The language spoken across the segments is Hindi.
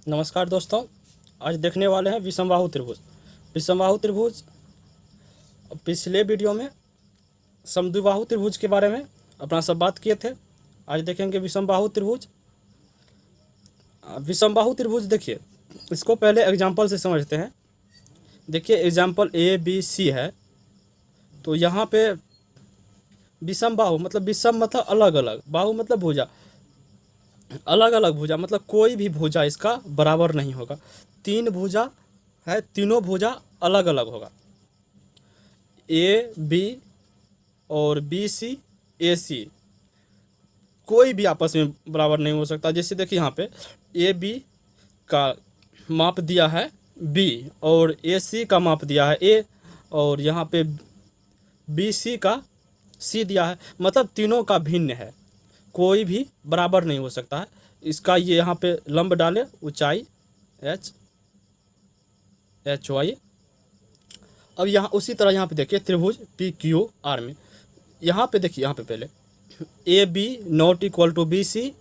नमस्कार दोस्तों, आज देखने वाले हैं विषमबाहु त्रिभुज। विषमबाहु त्रिभुज पिछले वीडियो में समद्विबाहु त्रिभुज के बारे में अपना सब बात किए थे। आज देखेंगे विषमबाहु त्रिभुज। विषमबाहु त्रिभुज देखिए, इसको पहले एग्जाम्पल से समझते हैं। देखिए एग्जाम्पल ए बी सी है, तो यहाँ पे विषमबाहु मतलब विषम मतलब अलग अलग, बाहु मतलब भुजा, अलग अलग भुजा मतलब कोई भी भुजा इसका बराबर नहीं होगा। तीन भुजा है, तीनों भुजा अलग अलग होगा। ए बी और बी सी ए सी कोई भी आपस में बराबर नहीं हो सकता। जैसे देखिए यहाँ पे ए बी का माप दिया है बी और ए सी का माप दिया है ए, और यहाँ पे बी सी का सी दिया है, मतलब तीनों का भिन्न है, कोई भी बराबर नहीं हो सकता है। इसका ये यहाँ पे लंब डाले, ऊंचाई एच वाई। अब यहाँ उसी तरह यहाँ पे देखिए त्रिभुज पी क्यू आर में, यहाँ पे देखिए, यहाँ पे पहले A B not equal to B C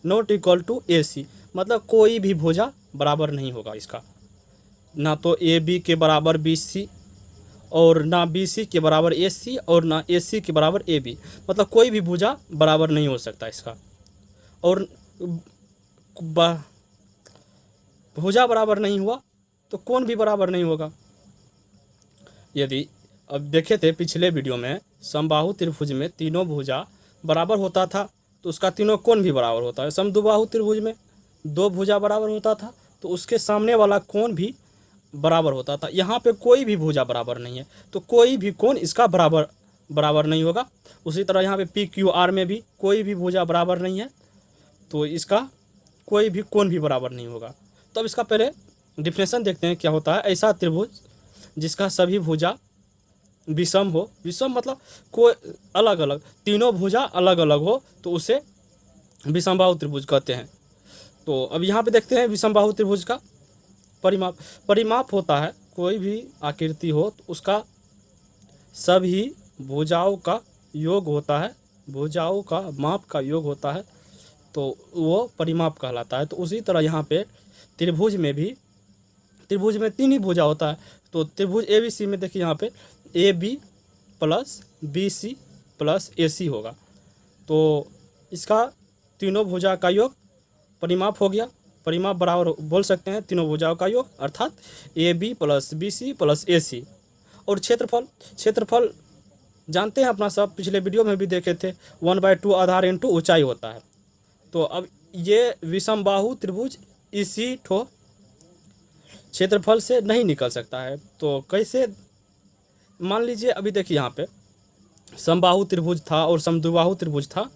not equal to A C, मतलब कोई भी भुजा बराबर नहीं होगा इसका, ना तो ए बी के बराबर बी सी और ना बी सी के बराबर ए सी और ना ए सी के बराबर ए बी, मतलब कोई भी भुजा बराबर नहीं हो सकता इसका। और भुजा बराबर नहीं हुआ तो कौन भी बराबर नहीं होगा। यदि अब देखे थे पिछले वीडियो में, समबाहु त्रिभुज में तीनों भुजा बराबर होता था तो उसका तीनों कोण भी बराबर होता है। समद्विबाहु त्रिभुज में दो भुजा बराबर होता था तो उसके सामने वाला कोण भी बराबर होता था। यहाँ पे कोई भी भुजा बराबर नहीं है तो कोई भी कोण इसका बराबर नहीं होगा। उसी तरह यहाँ पे पी क्यू आर में भी कोई भी भुजा बराबर नहीं है तो इसका कोई भी कोण भी बराबर नहीं होगा। तो अब इसका पहले डिफिनेशन देखते हैं क्या होता है। ऐसा त्रिभुज जिसका सभी भुजा विषम हो, विषम मतलब कोई अलग अलग, तीनों भुजा अलग अलग हो तो उसे विषमबाहु त्रिभुज कहते हैं। तो अब यहाँ पे देखते हैं विषमबाहु त्रिभुज का परिमाप। परिमाप होता है कोई भी आकृति हो तो उसका सभी भुजाओं का योग होता है, भुजाओं का माप का योग होता है, तो वो परिमाप कहलाता है। तो उसी तरह यहाँ पे त्रिभुज में भी, त्रिभुज में तीन ही भुजा होता है। तो त्रिभुज ए बी सी में देखिए यहाँ पे A B plus B C plus A C होगा, तो इसका तीनों भुजा का योग परिमाप हो गया। परिमाप बराबर बोल सकते हैं तीनों भुजाओं का योग, अर्थात A B plus B C plus A C. और क्षेत्रफल, क्षेत्रफल जानते हैं अपना सब, पिछले वीडियो में भी देखे थे, 1/2 आधार इंटू ऊंचाई होता है। तो अब ये विषमबाहु त्रिभुज इसी ठो क्षेत्रफल से नहीं निकल सकता है। तो कैसे, मान लीजिए अभी देखिए यहाँ पे समबाहु त्रिभुज था और समद्विबाहु त्रिभुज था,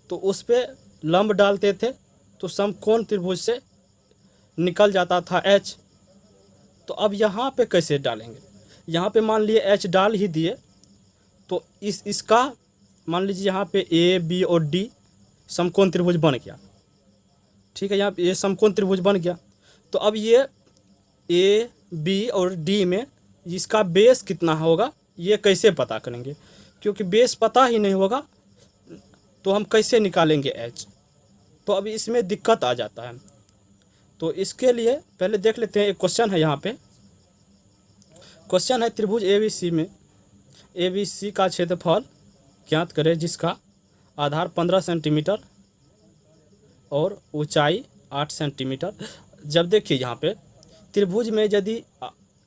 तो उस पर लंब डालते थे तो समकोण त्रिभुज से निकल जाता था एच। तो अब यहाँ पे कैसे डालेंगे, यहाँ पे मान लिए एच डाल ही दिए तो इसका मान लीजिए यहाँ पे ए बी और डी समकोण त्रिभुज बन गया, ठीक है, यहाँ पे ये समकोण त्रिभुज बन गया। तो अब ये ए बी और डी में इसका बेस कितना होगा ये कैसे पता करेंगे, क्योंकि बेस पता ही नहीं होगा तो हम कैसे निकालेंगे एच। तो अभी इसमें दिक्कत आ जाता है। तो इसके लिए पहले देख लेते हैं, एक क्वेश्चन है यहाँ पे, क्वेश्चन है त्रिभुज ए बी सी में ए बी सी का क्षेत्रफल ज्ञात करें जिसका आधार 15 सेंटीमीटर और ऊंचाई 8 सेंटीमीटर। जब देखिए यहाँ पे त्रिभुज में यदि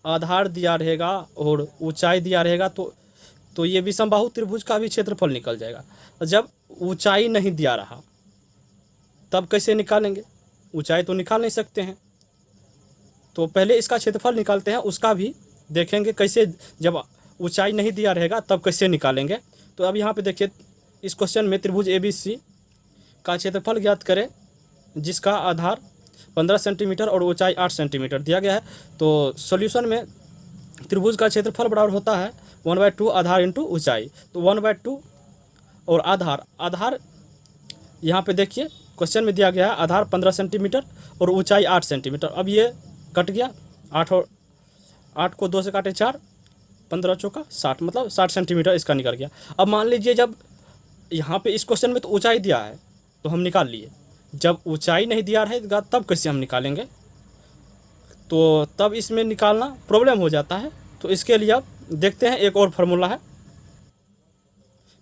आधार दिया रहेगा और ऊंचाई दिया रहेगा तो ये विषमबाहु त्रिभुज का भी क्षेत्रफल निकल जाएगा। जब ऊंचाई नहीं दिया रहा तब कैसे निकालेंगे, ऊंचाई तो निकाल नहीं सकते हैं। तो पहले इसका क्षेत्रफल निकालते हैं, उसका भी देखेंगे कैसे, जब ऊंचाई नहीं दिया रहेगा तब कैसे निकालेंगे। तो अब यहाँ पे देखिए इस क्वेश्चन में त्रिभुज ए बी सी का क्षेत्रफल ज्ञात करें जिसका आधार 15 सेंटीमीटर और ऊंचाई 8 सेंटीमीटर दिया गया है। तो सॉल्यूशन में त्रिभुज का क्षेत्रफल बराबर होता है 1/2 आधार इंटू ऊंचाई। तो 1/2 और आधार यहाँ पे देखिए क्वेश्चन में दिया गया है आधार 15 सेंटीमीटर और ऊंचाई 8 सेंटीमीटर। अब ये कट गया, 8 और 8 को 2 से काटे 4, 15 चौका 60, मतलब 60 सेंटीमीटर इसका निकल गया। अब मान लीजिए जब यहाँ पे इस क्वेश्चन में तो ऊंचाई दिया है तो हम निकाल लिए, जब ऊंचाई नहीं दिया रहेगा तब कैसे हम निकालेंगे, तो तब इसमें निकालना प्रॉब्लम हो जाता है। तो इसके लिए अब देखते हैं एक और फार्मूला है।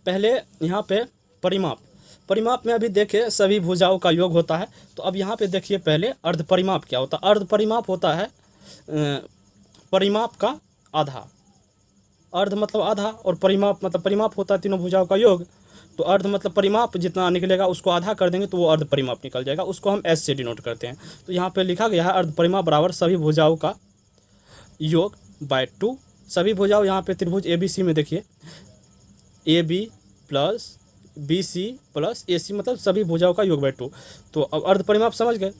पहले यहाँ पे परिमाप में अभी देखिए सभी भुजाओं का योग होता है। तो अब यहाँ पे देखिए पहले अर्ध परिमाप क्या होता है। अर्ध परिमाप होता है परिमाप का आधा। अर्ध मतलब आधा और परिमाप मतलब परिमाप होता है तीनों भुजाओं का योग। तो अर्ध मतलब परिमाप जितना निकलेगा उसको आधा कर देंगे तो वो अर्ध परिमाप निकल जाएगा, उसको हम एस से डिनोट करते हैं। तो यहाँ पे लिखा गया है अर्ध परिमाप बराबर सभी भुजाओं का योग बाय 2। सभी भुजाओं यहाँ पे त्रिभुज ए बी सी में देखिए A B plus B C plus A C मतलब सभी भुजाओं का योग बाय 2। तो अब अर्ध परिमाप समझ गए।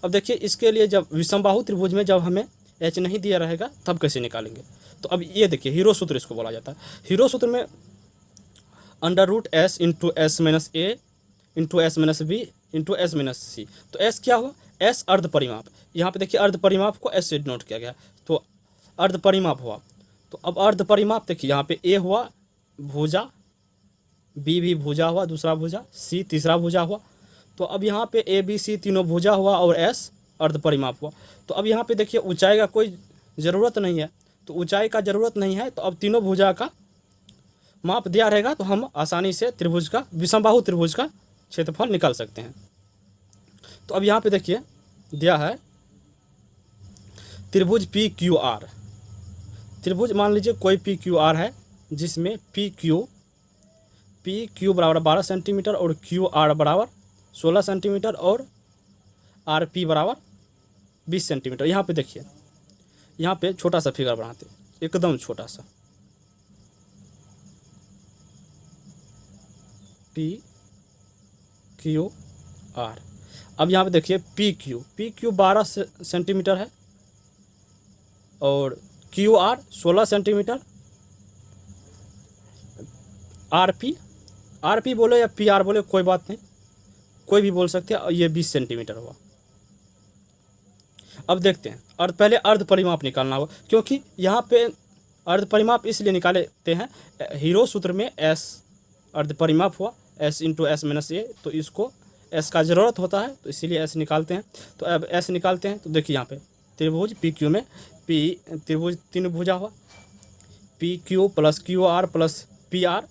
अब देखिए इसके लिए जब विषमबाहु त्रिभुज में जब हमें एच नहीं दिया रहेगा तब कैसे निकालेंगे। तो अब ये देखिए हीरो सूत्र इसको बोला जाता है। हीरो सूत्र में under root S into S minus A into S minus B into S minus C. तो एस क्या हुआ, एस अर्ध परिमाप। यहाँ पे देखिए अर्ध परिमाप को एस से डिनोट किया गया, तो अर्ध परिमाप हुआ। तो अब अर्ध परिमाप देखिए यहाँ पे ए हुआ भुजा, बी भी भुजा हुआ दूसरा भुजा, सी तीसरा भुजा हुआ। तो अब यहाँ पे ए बी सी तीनों भुजा हुआ और एस अर्ध परिमाप हुआ। तो अब यहाँ पे देखिए ऊंचाई का कोई ज़रूरत नहीं है, तो ऊंचाई का ज़रूरत नहीं है। तो अब तीनों भुजा का माप दिया रहेगा तो हम आसानी से त्रिभुज का विषमबाहु त्रिभुज का क्षेत्रफल निकाल सकते हैं। तो अब यहाँ पे देखिए दिया है त्रिभुज पी क्यू आर। त्रिभुज मान लीजिए कोई पी क्यू आर है जिसमें पी क्यू बराबर 12 सेंटीमीटर और क्यू आर बराबर 16 सेंटीमीटर और आर पी बराबर 20 सेंटीमीटर। यहाँ पे देखिए यहाँ पे छोटा सा फिगर बनाते एकदम छोटा सा पी क्यू आर। अब यहाँ पे देखिए पी क्यू 12 सेंटीमीटर है और Q R 16 centimetre, R P बोले या पी आर बोले कोई बात नहीं, कोई भी बोल सकते हैं। और ये 20 सेंटीमीटर हुआ। अब देखते हैं और पहले अर्ध परिमाप निकालना होगा, क्योंकि यहाँ पे अर्ध परिमाप इसलिए निकालते हैं हीरो सूत्र में एस अर्ध परिमाप हुआ एस इंटू एस माइनस ए, तो इसको एस का ज़रूरत होता है तो इसीलिए एस निकालते हैं। तो अब एस निकालते हैं तो देखिए यहाँ पे त्रिभुज पी क्यू में त्रिभुज तीन भुजा हुआ P Q plus Q R plus P R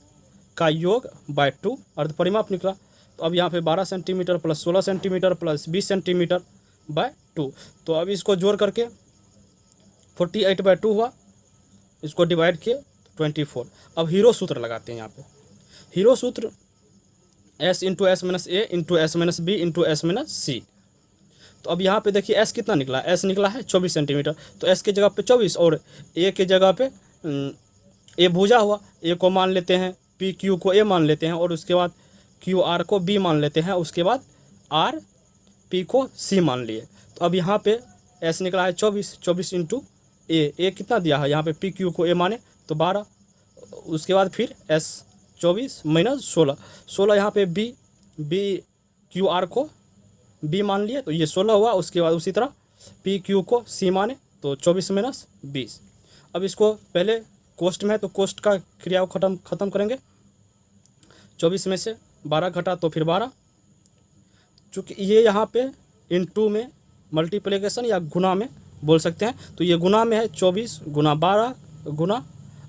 का योग बाय 2 अर्ध परिमाप निकला। तो अब यहाँ पे 12 centimetre plus 16 centimetre plus 20 centimetre bye 2। तो अब इसको जोड़ करके 48 बाय 2 हुआ, इसको डिवाइड किए 24। अब हीरो सूत्र लगाते हैं यहाँ पे। हीरो सूत्र S into S minus A into S minus B into S minus C. तो अब यहाँ पे देखिए एस कितना निकला, एस निकला है 24 सेंटीमीटर। तो एस के जगह पे 24 और ए के जगह पे ए भुजा हुआ, ए को मान लेते हैं, पी क्यू को ए मान लेते हैं और उसके बाद क्यू आर को बी मान लेते हैं, उसके बाद आर पी को सी मान लिए। तो अब यहाँ पे एस निकला है 24 इंटू ए कितना दिया है यहाँ पे पी क्यू को ए माने तो 12, उसके बाद फिर एस 24 माइनस 16 यहाँ पे बी क्यू आर को बी मान लिए तो ये 16 हुआ। उसके बाद उसी तरह पी क्यू को सी माने तो 24 माइनस 20। अब इसको पहले कोष्ट में है तो कोष्ट का क्रिया को ख़त्म करेंगे। 24 में से 12 घटा तो फिर 12, चूँकि ये यहाँ पे इनटू में मल्टीप्लिकेशन या गुना में बोल सकते हैं, तो ये गुना में है 24 गुना 12 गुना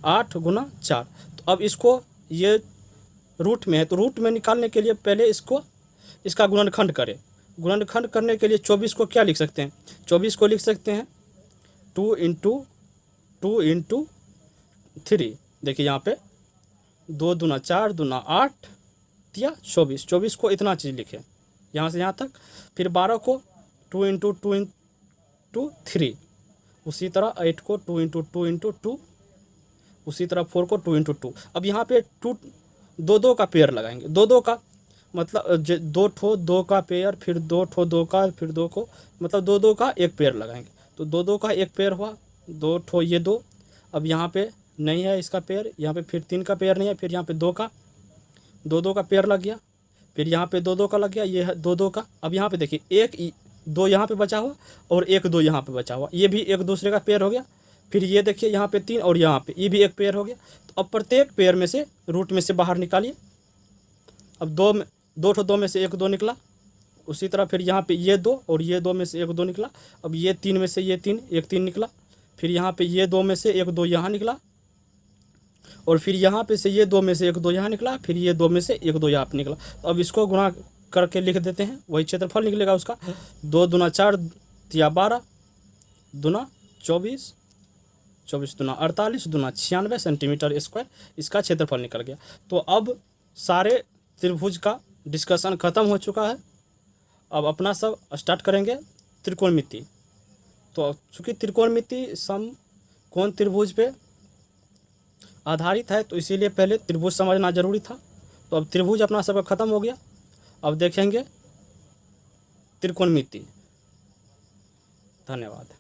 8 गुना 4। तो अब इसको ये रूट में है तो रूट में निकालने के लिए पहले इसका गुणनखंड करें। गुणनखंड करने के लिए 24 को क्या लिख सकते हैं, 24 को लिख सकते हैं 2 इंटू 3। देखिए यहाँ पे 2 दूना 4 दूना 8 या 24 को इतना चीज़ लिखे यहाँ से यहाँ तक। फिर 12 को 2 इंटू 3, उसी तरह 8 को 2 इंटू 2, उसी तरह 4 को 2 इंटू 2। अब यहाँ पे 2 का पेयर लगाएंगे। 2 का मतलब 2 का पेयर, फिर 2 का, फिर 2 को मतलब 2 का एक पेयर लगाएंगे। तो 2 का एक पेयर हुआ, 2 ये 2। अब यहाँ पे नहीं है इसका पेयर, यहाँ पे फिर 3 का पेयर नहीं है, फिर यहाँ पे 2 का पेयर लग गया, फिर यहाँ पे 2 का लग गया, ये है 2 का। अब यहाँ पे देखिए 1-2 यहाँ पे बचा हुआ और 1-2 यहाँ पे बचा हुआ, ये भी एक दूसरे का पेयर हो गया। फिर ये देखिए यहाँ पे 3 और यहाँ पे ये भी एक पेयर हो गया। तो अब प्रत्येक पेयर में से रूट में से बाहर निकालिए। अब 2 में से 1 2 निकला उसी तरह फिर यहाँ पे ये 2 और ये 2 में से एक 2 निकला। अब ये 3 में से ये 3, एक 3 निकला। फिर यहाँ पे ये 2 में से एक 2 यहाँ निकला, और फिर यहाँ पे से ये 2 में से एक 2 यहाँ निकला, फिर ये 2 में से एक 2 यहाँ पे निकला। तो अब इसको गुणा करके लिख देते हैं, वही क्षेत्रफल निकलेगा उसका। 2 दूना 4 या 12 दूना 24, 24 दूना 48 दूना 96 सेंटीमीटर स्क्वायर इसका क्षेत्रफल निकल गया। तो अब सारे त्रिभुज का डिस्कशन खत्म हो चुका है। अब अपना सब स्टार्ट करेंगे त्रिकोणमिति। तो चूँकि त्रिकोणमिति समकोण त्रिभुज पे आधारित है, तो इसीलिए पहले त्रिभुज समझना जरूरी था। तो अब त्रिभुज अपना सबका खत्म हो गया। अब देखेंगे त्रिकोणमिति। धन्यवाद।